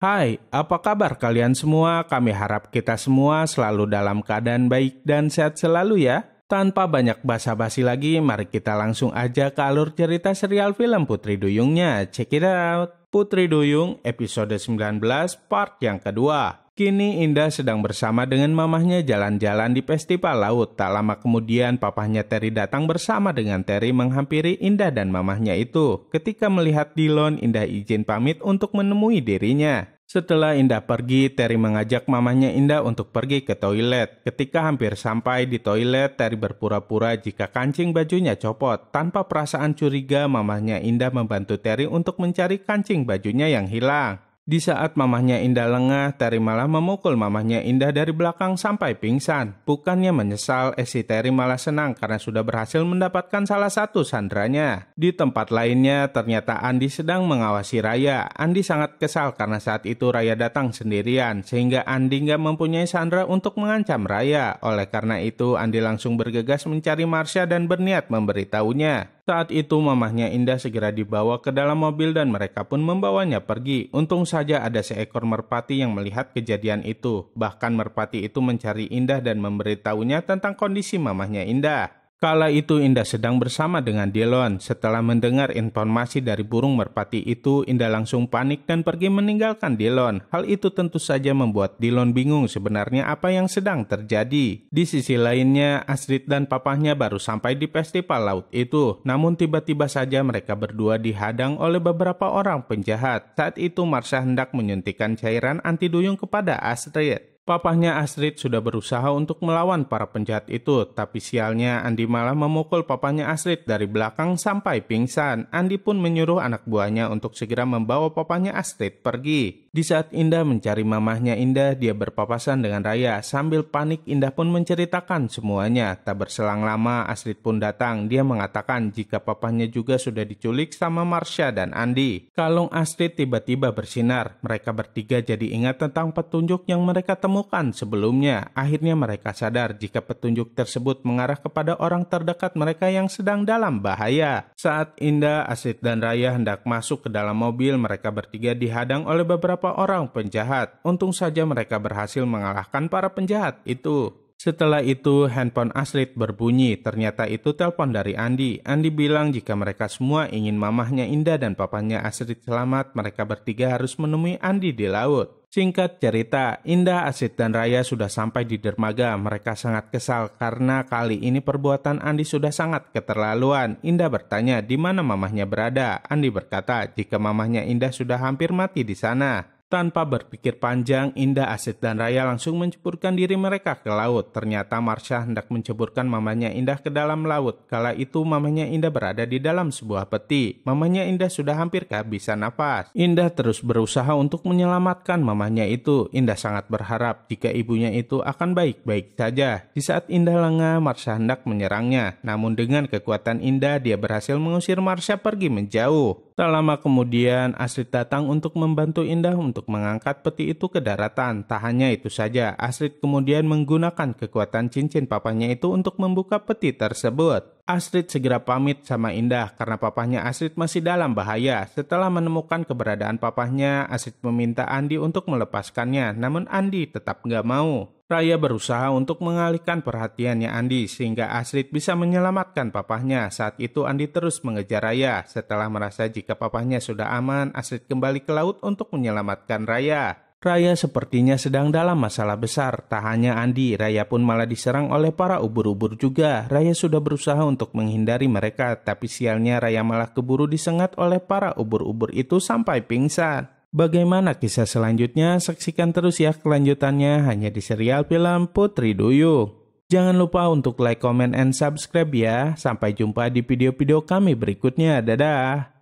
Hai, apa kabar kalian semua? Kami harap kita semua selalu dalam keadaan baik dan sehat selalu ya. Tanpa banyak basa-basi lagi, mari kita langsung aja ke alur cerita serial film Putri Duyungnya. Check it out. Putri Duyung episode 19 part yang kedua. Kini Indah sedang bersama dengan mamahnya jalan-jalan di festival laut. Tak lama kemudian papahnya Terry datang bersama dengan Terry menghampiri Indah dan mamahnya itu. Ketika melihat Dillon, Indah izin pamit untuk menemui dirinya. Setelah Indah pergi, Terry mengajak mamahnya Indah untuk pergi ke toilet. Ketika hampir sampai di toilet, Terry berpura-pura jika kancing bajunya copot. Tanpa perasaan curiga, mamahnya Indah membantu Terry untuk mencari kancing bajunya yang hilang. Di saat mamahnya Indah lengah, Terry malah memukul mamahnya Indah dari belakang sampai pingsan. Bukannya menyesal, si Terry malah senang karena sudah berhasil mendapatkan salah satu sandranya. Di tempat lainnya, ternyata Andi sedang mengawasi Raya. Andi sangat kesal karena saat itu Raya datang sendirian, sehingga Andi nggak mempunyai sandra untuk mengancam Raya. Oleh karena itu, Andi langsung bergegas mencari Marsha dan berniat memberitahunya. Saat itu mamahnya Indah segera dibawa ke dalam mobil dan mereka pun membawanya pergi. Untung saja ada seekor merpati yang melihat kejadian itu. Bahkan merpati itu mencari Indah dan memberitahunya tentang kondisi mamahnya Indah. Kala itu Indah sedang bersama dengan Dillon. Setelah mendengar informasi dari burung merpati itu, Indah langsung panik dan pergi meninggalkan Dillon. Hal itu tentu saja membuat Dillon bingung sebenarnya apa yang sedang terjadi. Di sisi lainnya, Astrid dan papahnya baru sampai di festival laut itu. Namun tiba-tiba saja mereka berdua dihadang oleh beberapa orang penjahat. Saat itu Marsha hendak menyuntikkan cairan anti duyung kepada Astrid. Papahnya Astrid sudah berusaha untuk melawan para penjahat itu, tapi sialnya Andi malah memukul papahnya Astrid dari belakang sampai pingsan. Andi pun menyuruh anak buahnya untuk segera membawa papahnya Astrid pergi. Di saat Indah mencari mamahnya Indah, dia berpapasan dengan Raya. Sambil panik, Indah pun menceritakan semuanya. Tak berselang lama, Astrid pun datang. Dia mengatakan jika papahnya juga sudah diculik sama Marsha dan Andi. Kalung Astrid tiba-tiba bersinar. Mereka bertiga jadi ingat tentang petunjuk yang mereka temukan sebelumnya. Akhirnya mereka sadar jika petunjuk tersebut mengarah kepada orang terdekat mereka yang sedang dalam bahaya. Saat Indah, Astrid dan Raya hendak masuk ke dalam mobil, mereka bertiga dihadang oleh beberapa orang penjahat. Untung saja mereka berhasil mengalahkan para penjahat itu. Setelah itu, handphone Astrid berbunyi. Ternyata itu telepon dari Andi. Andi bilang jika mereka semua ingin mamahnya Indah dan papahnya Astrid selamat, mereka bertiga harus menemui Andi di laut. Singkat cerita, Indah, Astrid dan Raya sudah sampai di dermaga. Mereka sangat kesal karena kali ini perbuatan Andi sudah sangat keterlaluan. Indah bertanya di mana mamahnya berada. Andi berkata jika mamahnya Indah sudah hampir mati di sana. Tanpa berpikir panjang, Indah, Astrid dan Raya langsung menceburkan diri mereka ke laut. Ternyata Marsha hendak menceburkan mamahnya Indah ke dalam laut. Kala itu mamahnya Indah berada di dalam sebuah peti. Mamahnya Indah sudah hampir kehabisan napas. Indah terus berusaha untuk menyelamatkan mamahnya itu. Indah sangat berharap jika ibunya itu akan baik-baik saja. Di saat Indah lengah, Marsha hendak menyerangnya. Namun dengan kekuatan Indah, dia berhasil mengusir Marsha pergi menjauh. Tak lama kemudian, Astrid datang untuk membantu Indah untuk mengangkat peti itu ke daratan. Tak hanya itu saja, Astrid kemudian menggunakan kekuatan cincin papahnya itu untuk membuka peti tersebut. Astrid segera pamit sama Indah karena papahnya Astrid masih dalam bahaya. Setelah menemukan keberadaan papahnya, Astrid meminta Andi untuk melepaskannya, namun Andi tetap nggak mau. Raya berusaha untuk mengalihkan perhatiannya Andi sehingga Astrid bisa menyelamatkan papahnya. Saat itu Andi terus mengejar Raya. Setelah merasa jika papahnya sudah aman, Astrid kembali ke laut untuk menyelamatkan Raya. Raya sepertinya sedang dalam masalah besar. Tak hanya Andi, Raya pun malah diserang oleh para ubur-ubur juga. Raya sudah berusaha untuk menghindari mereka, tapi sialnya Raya malah keburu disengat oleh para ubur-ubur itu sampai pingsan. Bagaimana kisah selanjutnya? Saksikan terus ya kelanjutannya hanya di serial film Putri Duyung. Jangan lupa untuk like, comment, and subscribe ya. Sampai jumpa di video-video kami berikutnya. Dadah!